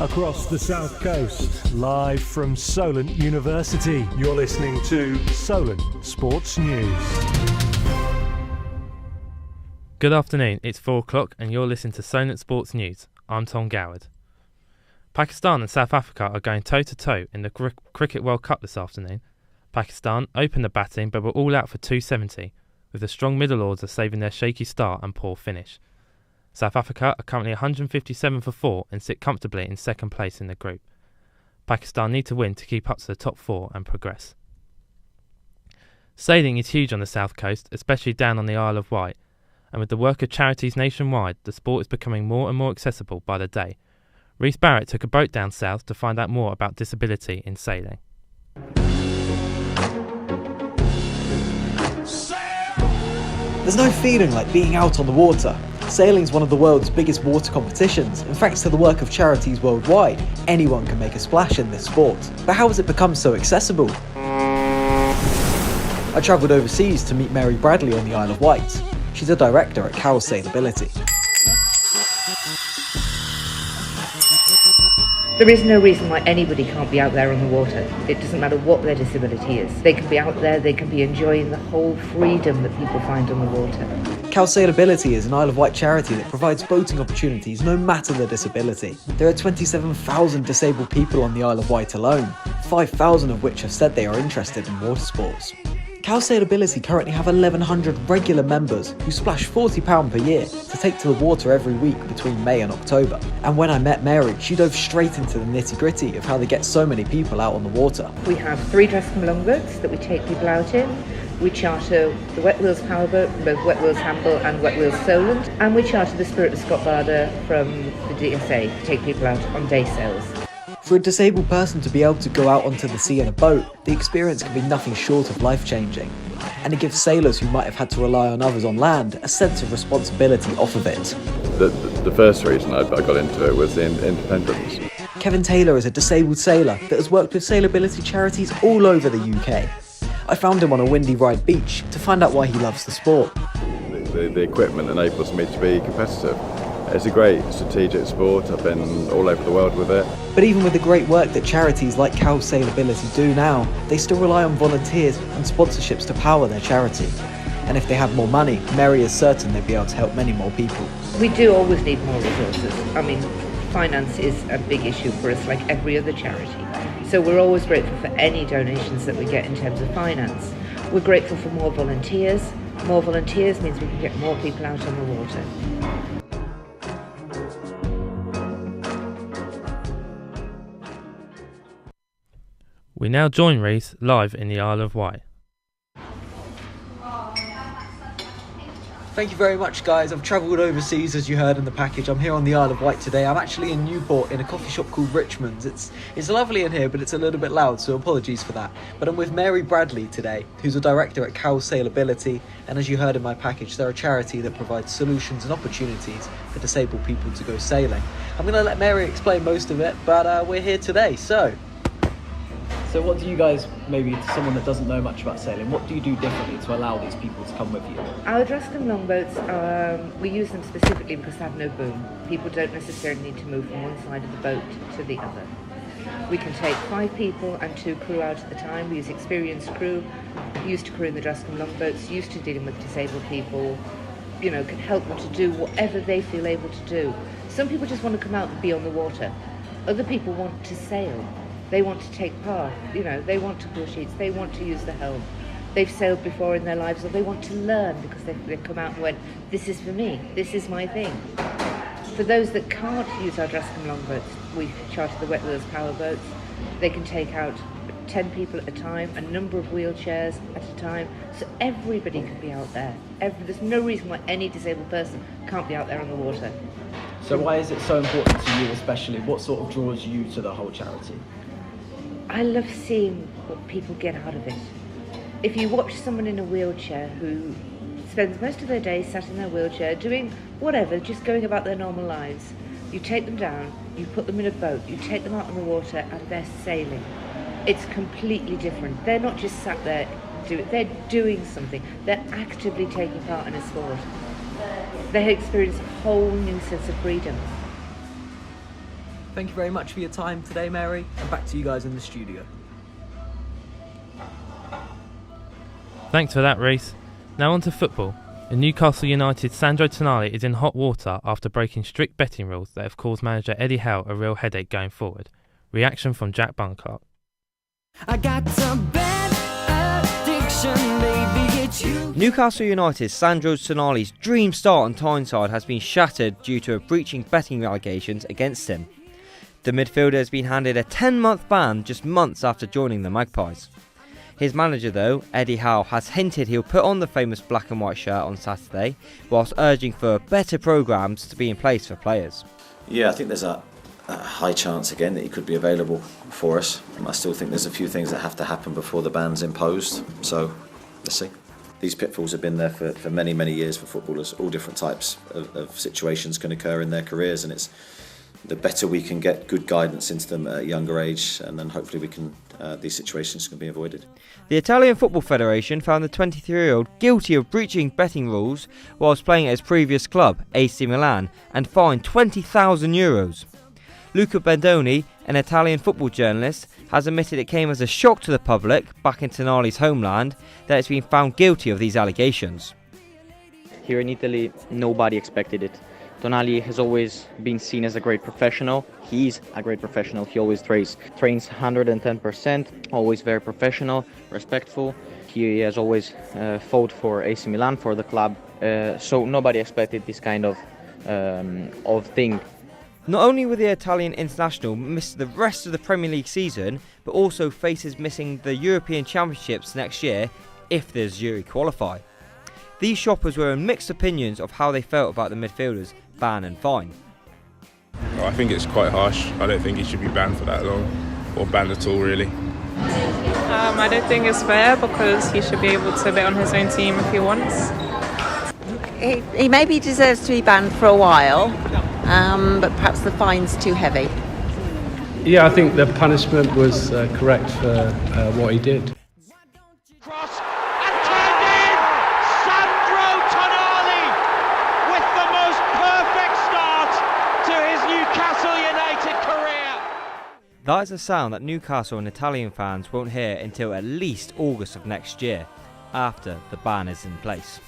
across the south coast, live from Solent University. You're listening to Solent Sports News. Good afternoon, it's 4 o'clock and you're listening to Solent Sports News. I'm Tom Goward. Pakistan and South Africa are going toe-to-toe in the Cricket World Cup this afternoon. Pakistan opened the batting but were all out for 270, with the strong middle order saving their shaky start and poor finish. South Africa are currently 157 for 4 and sit comfortably in second place in the group. Pakistan need to win to keep up to the top 4 and progress. Sailing is huge on the south coast, especially down on the Isle of Wight, and with the work of charities nationwide, the sport is becoming more and more accessible by the day. Rhys Barrett took a boat down south to find out more about disability in sailing. There's no feeling like being out on the water. Sailing is one of the world's biggest water competitions, and thanks to the work of charities worldwide, anyone can make a splash in this sport. But how has it become so accessible? I travelled overseas to meet Mary Bradley on the Isle of Wight. She's a director at Cowell Sailability. There is no reason why anybody can't be out there on the water. It doesn't matter what their disability is. They can be out there, they can be enjoying the whole freedom that people find on the water. Cowell Sailability is an Isle of Wight charity that provides boating opportunities no matter the disability. There are 27,000 disabled people on the Isle of Wight alone, 5,000 of which have said they are interested in water sports. Cowell Sailability currently have 1,100 regular members who splash £40 per year to take to the water every week between May and October. And when I met Mary, she dove straight into the nitty-gritty of how they get so many people out on the water. We have 3 Drescombe longboats that we take people out in. We charter the Wet Wheels powerboat from both Wet Wheels Hamble and Wet Wheels Solent. And we charter the Spirit of Scott Barder from the DSA to take people out on day sails. For a disabled person to be able to go out onto the sea in a boat, the experience can be nothing short of life-changing. And it gives sailors who might have had to rely on others on land a sense of responsibility off of it. The first reason I got into it was the independence. Kevin Taylor is a disabled sailor that has worked with sailability charities all over the UK. I found him on a windy Ryde beach to find out why he loves the sport. The equipment enables me to be competitive. It's a great strategic sport. I've been all over the world with it. But even with the great work that charities like Cowell Sailability do now, they still rely on volunteers and sponsorships to power their charity. And if they had more money, Mary is certain they'd be able to help many more people. We do always need more resources. I mean, finance is a big issue for us, like every other charity. So we're always grateful for any donations that we get in terms of finance. We're grateful for more volunteers. More volunteers means we can get more people out on the water. We now join Rhys live in the Isle of Wight. Thank you very much, guys. I've travelled overseas, as you heard in the package. I'm here on the Isle of Wight today. I'm actually in Newport in a coffee shop called Richmond's. It's lovely in here, but it's a little bit loud, so apologies for that. But I'm with Mary Bradley today, who's a director at Cowell Sailability, and as you heard in my package, they're a charity that provides solutions and opportunities for disabled people to go sailing. I'm going to let Mary explain most of it, but we're here today, So what do you guys, maybe to someone that doesn't know much about sailing, what do you do differently to allow these people to come with you? Our Drescombe longboats, we use them specifically because they have no boom. People don't necessarily need to move from one side of the boat to the other. We can take 5 people and 2 crew out at a time. We use experienced crew, used to crewing the Drescombe longboats, used to dealing with disabled people, can help them to do whatever they feel able to do. Some people just want to come out and be on the water. Other people want to sail. They want to take part, they want to pull sheets, they want to use the helm. They've sailed before in their lives, or they want to learn because they've come out and went, this is for me, this is my thing. For those that can't use our Drescombe longboats, we charter the Wet Wheels powerboats. They can take out 10 people at a time, a number of wheelchairs at a time, so everybody can be out there. There's no reason why any disabled person can't be out there on the water. So why is it so important to you especially? What sort of draws you to the whole charity? I love seeing what people get out of it. If you watch someone in a wheelchair who spends most of their day sat in their wheelchair doing whatever, just going about their normal lives, you take them down, you put them in a boat, you take them out on the water and they're sailing. It's completely different. They're not just sat there, they're doing something. They're actively taking part in a sport. They experience a whole new sense of freedom. Thank you very much for your time today, Mary, and back to you guys in the studio. Thanks for that, Reese. Now on to football. And Newcastle United's Sandro Tonali is in hot water after breaking strict betting rules that have caused manager Eddie Howe a real headache going forward. Reaction from Jack Buncott. I got a bad addiction, baby, it's you. Newcastle United's Sandro Tonali's dream start on Tyneside has been shattered due to breaching betting allegations against him. The midfielder has been handed a 10-month ban just months after joining the Magpies. His manager, though, Eddie Howe, has hinted he'll put on the famous black and white shirt on Saturday, whilst urging for better programmes to be in place for players. Yeah, I think there's a high chance again that he could be available for us. I still think there's a few things that have to happen before the ban's imposed, so let's see. These pitfalls have been there for many, many years for footballers. All different types of situations can occur in their careers, and it's the better we can get good guidance into them at a younger age, and then hopefully we can these situations can be avoided. The Italian Football Federation found the 23-year-old guilty of breaching betting rules whilst playing at his previous club, AC Milan, and fined €20,000. Luca Bendoni, an Italian football journalist, has admitted it came as a shock to the public back in Tonali's homeland that it's been found guilty of these allegations. Here in Italy, nobody expected it. Tonali has always been seen as a great professional. He's a great professional. He always trains 110%, always very professional, respectful. He has always fought for AC Milan, for the club. So nobody expected this kind of thing. Not only will the Italian international miss the rest of the Premier League season, but also faces missing the European Championships next year if the Azzurri qualify. These shoppers were in mixed opinions of how they felt about the midfielders' ban and fine. Well, I think it's quite harsh. I don't think he should be banned for that long, or banned at all really. I don't think it's fair because he should be able to bet on his own team if he wants. He maybe deserves to be banned for a while, but perhaps the fine's too heavy. Yeah, I think the punishment was correct for what he did. That is a sound that Newcastle and Italian fans won't hear until at least August of next year, after the ban is in place.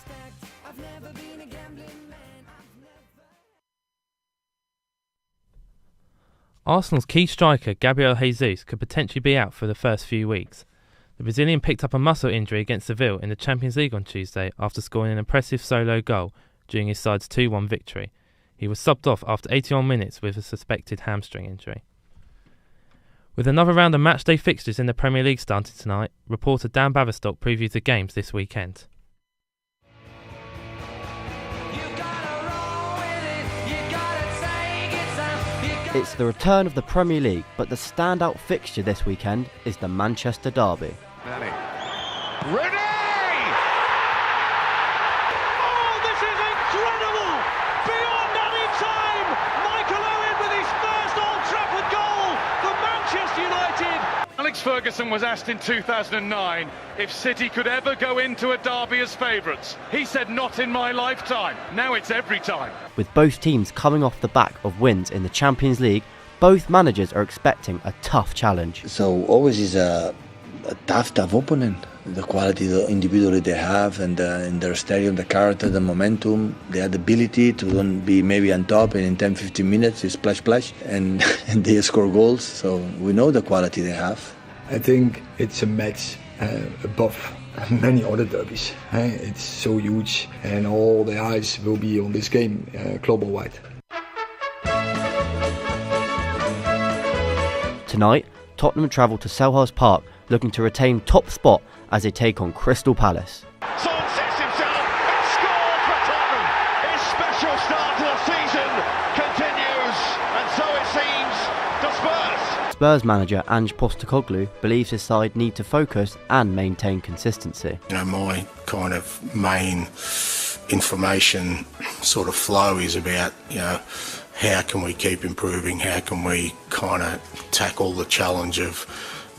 Arsenal's key striker Gabriel Jesus could potentially be out for the first few weeks. The Brazilian picked up a muscle injury against Seville in the Champions League on Tuesday after scoring an impressive solo goal during his side's 2-1 victory. He was subbed off after 81 minutes with a suspected hamstring injury. With another round of matchday fixtures in the Premier League starting tonight, reporter Dan Baverstock previews the games this weekend. It's the return of the Premier League, but the standout fixture this weekend is the Manchester derby. Ready! Oh, this is incredible! Beyond any time! Michael Owen with his first Old Trafford goal for Manchester United! Alex Ferguson was asked in 2009 if City could ever go into a derby as favourites. He said, not in my lifetime. Now it's every time. With both teams coming off the back of wins in the Champions League, both managers are expecting a tough challenge. So always is a tough opponent. The quality individually they have, and in their stadium, the character, the momentum, the ability to be maybe on top, and in 10-15 minutes it's splash and they score goals. So we know the quality they have. I think it's a match above many other derbies. It's so huge, and all the eyes will be on this game global-wide. Tonight, Tottenham travel to Selhurst Park looking to retain top spot as they take on Crystal Palace. Son sets himself and scores for Tottenham. His special start to the season continues, and so it seems to Spurs. Spurs manager Ange Postecoglou believes his side need to focus and maintain consistency. My kind of main information sort of flow is about, how can we keep improving? How can we kind of tackle the challenge of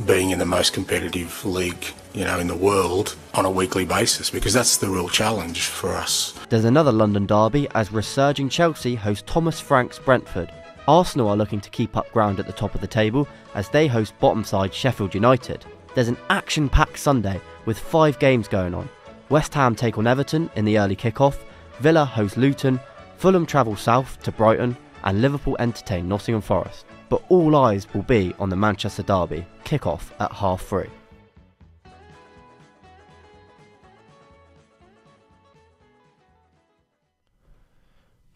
being in the most competitive league, in the world on a weekly basis, because that's the real challenge for us. There's another London derby as resurging Chelsea host Thomas Frank's Brentford. Arsenal are looking to keep up ground at the top of the table as they host bottom side Sheffield United. There's an action-packed Sunday with 5 games going on. West Ham take on Everton in the early kick-off, Villa host Luton, Fulham travel south to Brighton, and Liverpool entertain Nottingham Forest. But all eyes will be on the Manchester derby, kick-off at 3:30.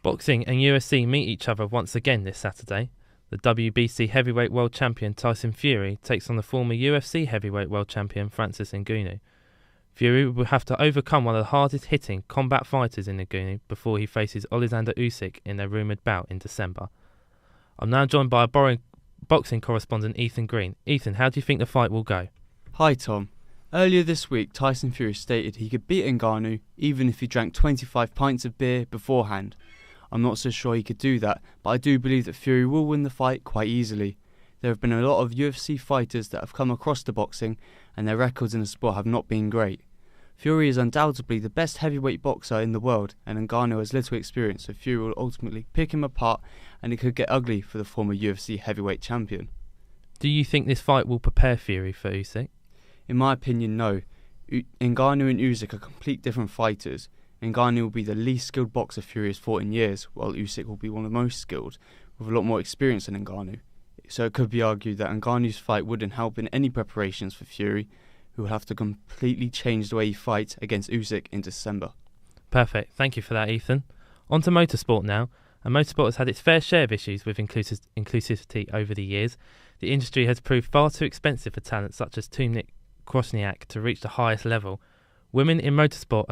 Boxing and UFC meet each other once again this Saturday. The WBC heavyweight world champion Tyson Fury takes on the former UFC heavyweight world champion Francis Ngannou. Fury will have to overcome one of the hardest hitting combat fighters in Ngannou before he faces Alexander Usyk in their rumoured bout in December. I'm now joined by a boxing correspondent Ethan Green. Ethan, how do you think the fight will go? Hi Tom. Earlier this week, Tyson Fury stated he could beat Ngannou even if he drank 25 pints of beer beforehand. I'm not so sure he could do that, but I do believe that Fury will win the fight quite easily. There have been a lot of UFC fighters that have come across to boxing, and their records in the sport have not been great. Fury is undoubtedly the best heavyweight boxer in the world, and Ngannou has little experience, so Fury will ultimately pick him apart, and it could get ugly for the former UFC heavyweight champion. Do you think this fight will prepare Fury for Usyk? In my opinion, no. Ngannou and Usyk are complete different fighters. Ngannou will be the least skilled boxer Fury has fought in years, while Usyk will be one of the most skilled, with a lot more experience than Ngannou. So it could be argued that Ngannou's fight wouldn't help in any preparations for Fury, who will have to completely change the way he fights against Usyk in December. Perfect, thank you for that, Ethan. On to motorsport now, and motorsport has had its fair share of issues with inclusivity over the years. The industry has proved far too expensive for talent such as Tumnik Krosniak to reach the highest level. Women in motorsport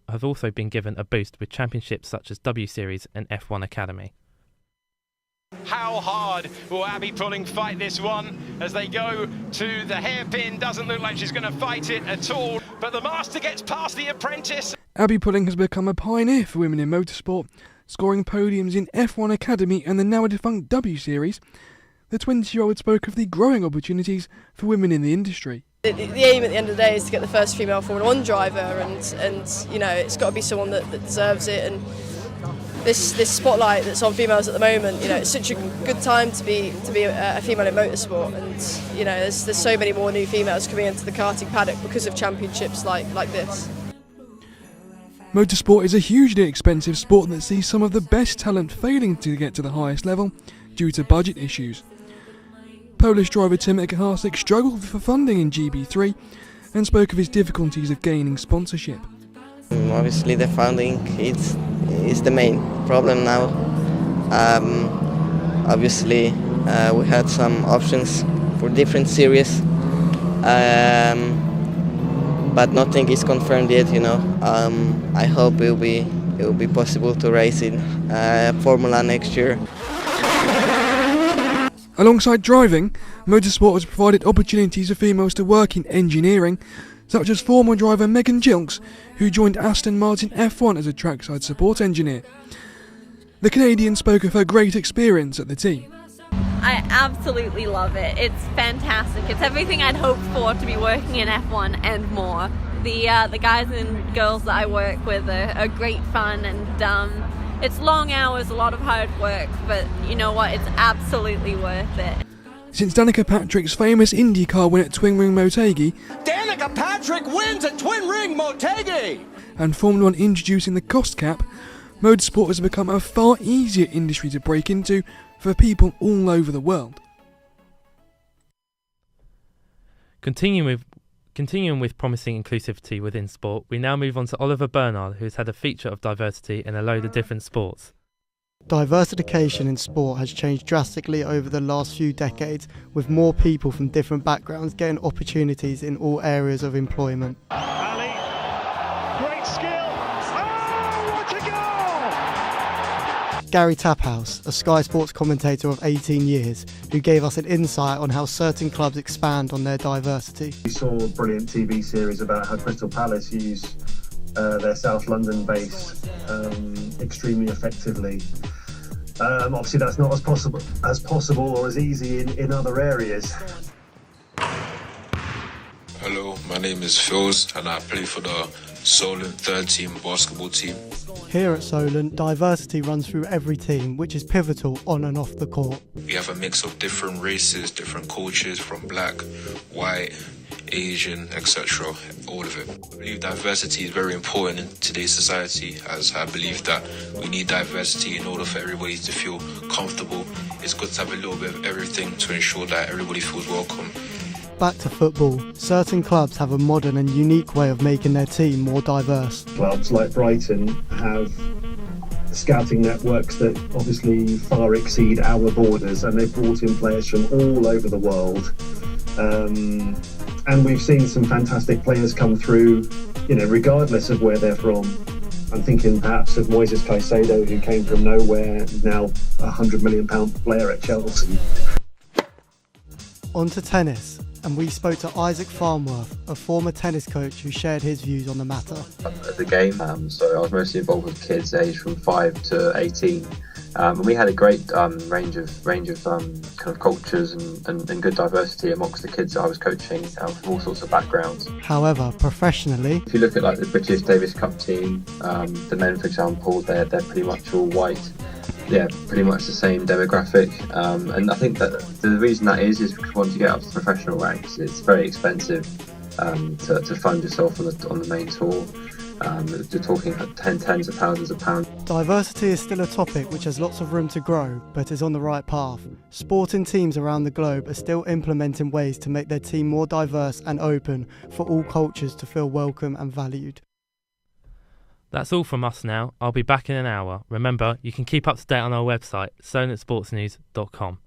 have also been given a boost with championships such as W Series and F1 Academy. How hard will Abby Pulling fight this one as they go to the hairpin? Doesn't look like she's going to fight it at all, but the master gets past the apprentice. Abby Pulling has become a pioneer for women in motorsport, scoring podiums in F1 Academy and the now defunct W Series. The 20-year-old spoke of the growing opportunities for women in the industry. The aim at the end of the day is to get the first female Formula 1 driver, and you know, it's got to be someone that deserves it. And this spotlight that's on females at the moment, you know, it's such a good time to be a female in motorsport, and you know, there's so many more new females coming into the karting paddock because of championships like this. Motorsport is a hugely expensive sport that sees some of the best talent failing to get to the highest level due to budget issues. Polish driver Tomek Hasek struggled for funding in GB3 and spoke of his difficulties of gaining sponsorship. Obviously the funding is the main problem now. Obviously we had some options for different series, but nothing is confirmed yet, you know. I hope it will be possible to race in Formula next year. Alongside driving, motorsport has provided opportunities for females to work in engineering, such as former driver Megan Gilks, who joined Aston Martin F1 as a trackside support engineer. The Canadian spoke of her great experience at the team. I absolutely love it. It's fantastic. It's everything I'd hoped for to be working in F1 and more. The guys and girls that I work with are great fun, and it's long hours, a lot of hard work, but you know what, it's absolutely worth it. Since Danica Patrick's famous IndyCar win at Twin Ring Motegi, Danica Patrick wins at Twin Ring Motegi! And Formula 1 introducing the cost cap, motorsport has become a far easier industry to break into for people all over the world. Continuing with promising inclusivity within sport, we now move on to Oliver Bernard, who's had a feature of diversity in a load of different sports. Diversification in sport has changed drastically over the last few decades, with more people from different backgrounds getting opportunities in all areas of employment. Ali, great skill. Oh, what a goal! Gary Taphouse, a Sky Sports commentator of 18 years, who gave us an insight on how certain clubs expand on their diversity. We saw a brilliant TV series about how Crystal Palace use their South London base extremely effectively. Obviously that's not as possible or as easy in other areas. Hello, My name is Phils and I play for the Solent 3rd team basketball team. Here at Solent, diversity runs through every team, which is pivotal on and off the court. We have a mix of different races, different cultures, from black, white, Asian, etc. All of it. I believe diversity is very important in today's society, as I believe that we need diversity in order for everybody to feel comfortable. It's good to have a little bit of everything to ensure that everybody feels welcome. Back to football. Certain clubs have a modern and unique way of making their team more diverse. Clubs like Brighton have scouting networks that obviously far exceed our borders, and they've brought in players from all over the world. And we've seen some fantastic players come through, regardless of where they're from. I'm thinking perhaps of Moises Caicedo, who came from nowhere, now a £100 million player at Chelsea. On to tennis, and we spoke to Isaac Farnworth, a former tennis coach who shared his views on the matter. The game, so I was mostly involved with kids aged from 5 to 18. And we had a great range of kind of cultures and good diversity amongst the kids that I was coaching from all sorts of backgrounds. However, professionally, if you look at like the British Davis Cup team, the men, for example, they're pretty much all white. Yeah, pretty much the same demographic. And I think that the reason that is because once you get up to professional ranks, it's very expensive to fund yourself on the main tour. You're talking tens of thousands of pounds. Diversity is still a topic which has lots of room to grow, but is on the right path. Sporting teams around the globe are still implementing ways to make their team more diverse and open for all cultures to feel welcome and valued. That's all from us now. I'll be back in an hour. Remember, you can keep up to date on our website, solentsportsnews.com.